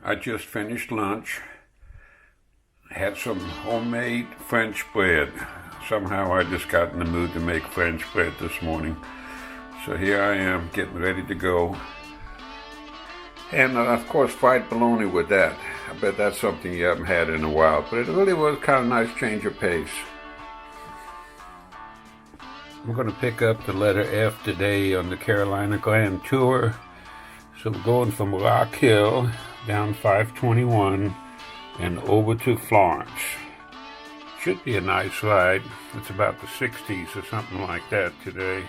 I just finished lunch. Had some homemade French bread. Somehow I just got in the mood to make French bread this morning. So here I am getting ready to go. And of course fried bologna with that. I bet that's something you haven't had in a while, but it really was kind of a nice change of pace. I'm going to pick up the letter F today on the Carolina Grand Tour. So we're going from Rock Hill down 521 and over to Florence. Should be a nice ride. It's about the 60s or something like that today.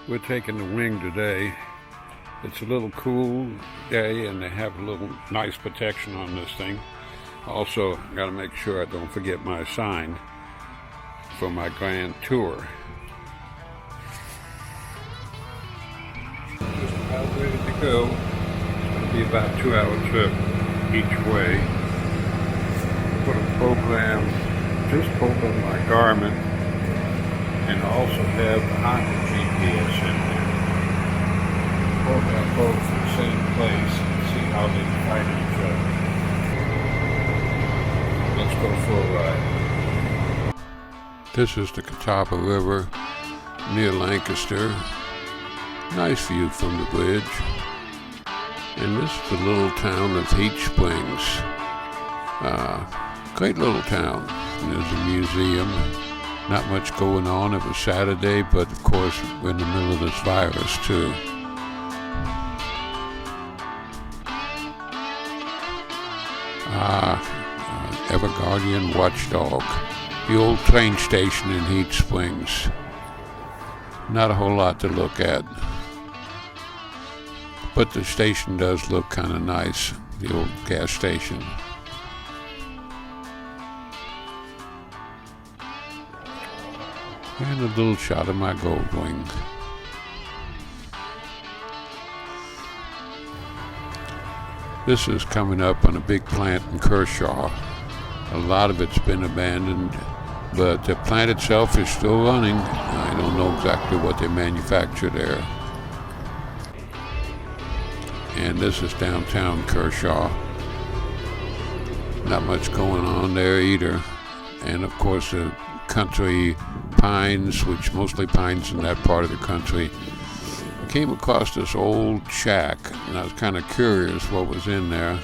We're taking the wing today. It's a little cool day and they have a little nice protection on this thing. Also, I gotta make sure I don't forget my sign for my Grand Tour. Just about ready to go. It's gonna be about a 2-hour trip each way. Put a program just over my Garmin and also have Honda GPS in there. Program both in the same place and see how they fight each other. Let's go for a ride. This is the Catawba River near Lancaster. Nice view from the bridge. And this is the little town of Heat Springs. Great little town. And there's a museum. Not much going on. It was Saturday, but of course we're in the middle of this virus too. Everguardian Watchdog. The old train station in Heat Springs. Not a whole lot to look at. But the station does look kind of nice, the old gas station. And a little shot of my Goldwing. This is coming up on a big plant in Kershaw. A lot of it's been abandoned, but the plant itself is still running. I don't know exactly what they manufacture there. And this is downtown Kershaw. Not much going on there either. And of course the country pines, which mostly pines in that part of the country. I came across this old shack and I was kind of curious what was in there.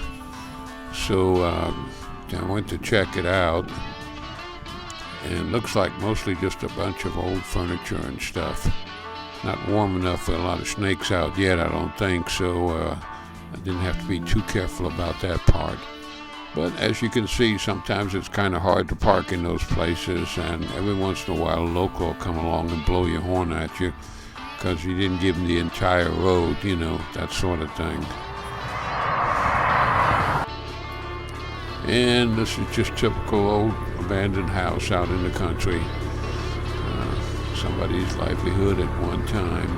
So I went to check it out. And it looks like mostly just a bunch of old furniture and stuff. Not warm enough for a lot of snakes out yet, I don't think, so I didn't have to be too careful about that part. But as you can see, sometimes it's kind of hard to park in those places, and every once in a while a local will come along and blow your horn at you because you didn't give them the entire road, you know, that sort of thing. And this is just typical old abandoned house out in the country. Somebody's livelihood at one time.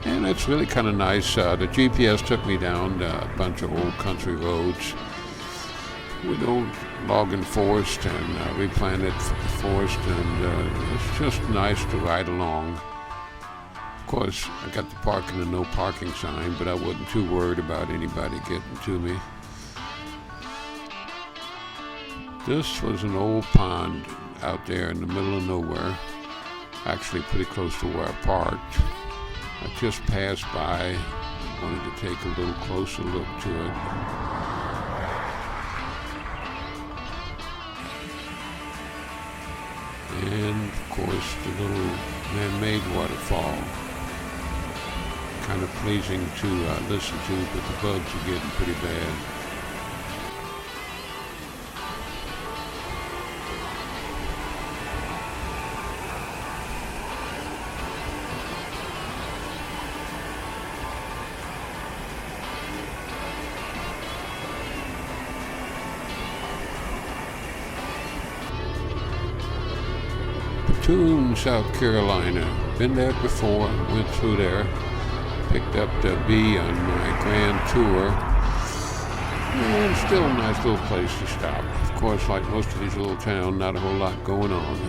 And it's really kind of nice. The GPS took me down a bunch of old country roads with old logging forest and replanted forest, and it's just nice to ride along. Of course, I got the parking and no parking sign, but I wasn't too worried about anybody getting to me. This was an old pond out there in the middle of nowhere, actually pretty close to where I parked. I just passed by, wanted to take a little closer look to it. And of course the little man-made waterfall. Kind of pleasing to listen to, but the bugs are getting pretty bad. Platoon, South Carolina. Been there before, went through there. Picked up the B on my Grand Tour. And still a nice little place to stop. Of course, like most of these little towns, not a whole lot going on.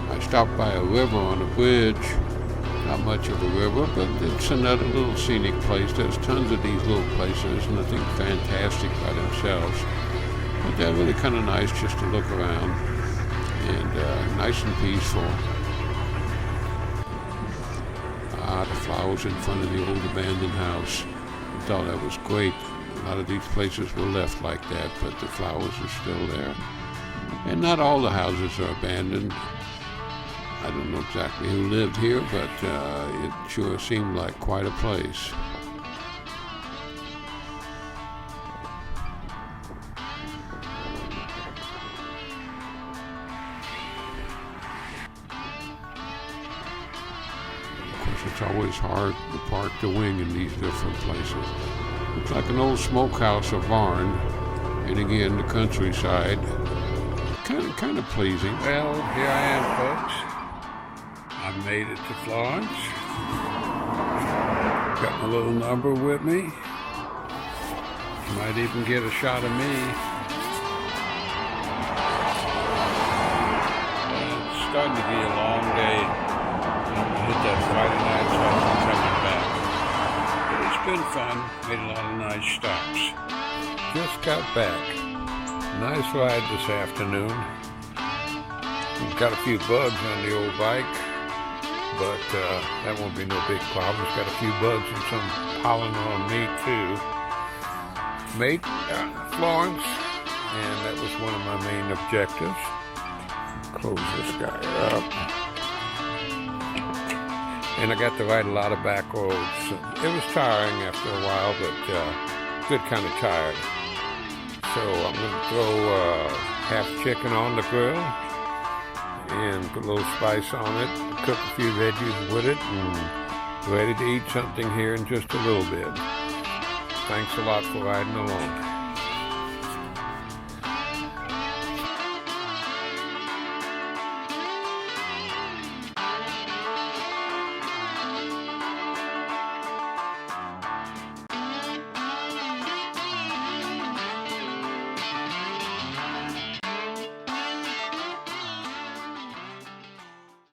I stopped by a river on a bridge. Not much of a river, but it's another little scenic place. There's tons of these little places, and I think fantastic by themselves. But they're really kind of nice just to look around, and nice and peaceful. The flowers in front of the old abandoned house. I thought that was great. A lot of these places were left like that, but the flowers are still there. And not all the houses are abandoned. I don't know exactly who lived here, but it sure seemed like quite a place. Of course, it's always hard to park the wing in these different places. Looks like an old smokehouse or barn, and again, the countryside. Kind of pleasing. Well, here I am, folks. I made it to Florence. Got my little number with me. Might even get a shot of me. It's starting to be a long day. I hit that Friday night, so I'm coming back. But it's been fun. Made a lot of nice stops. Just got back. Nice ride this afternoon. Got a few bugs on the old bike, but that won't be no big problem. It's got a few bugs and some pollen on me too. Made Florence, and that was one of my main objectives. Close this guy up. And I got to ride a lot of back roads. It was tiring after a while, but good kind of tired. So I'm going to throw half chicken on the grill and put a little spice on it, cook a few veggies with it, and ready to eat something here in just a little bit. Thanks a lot for riding along.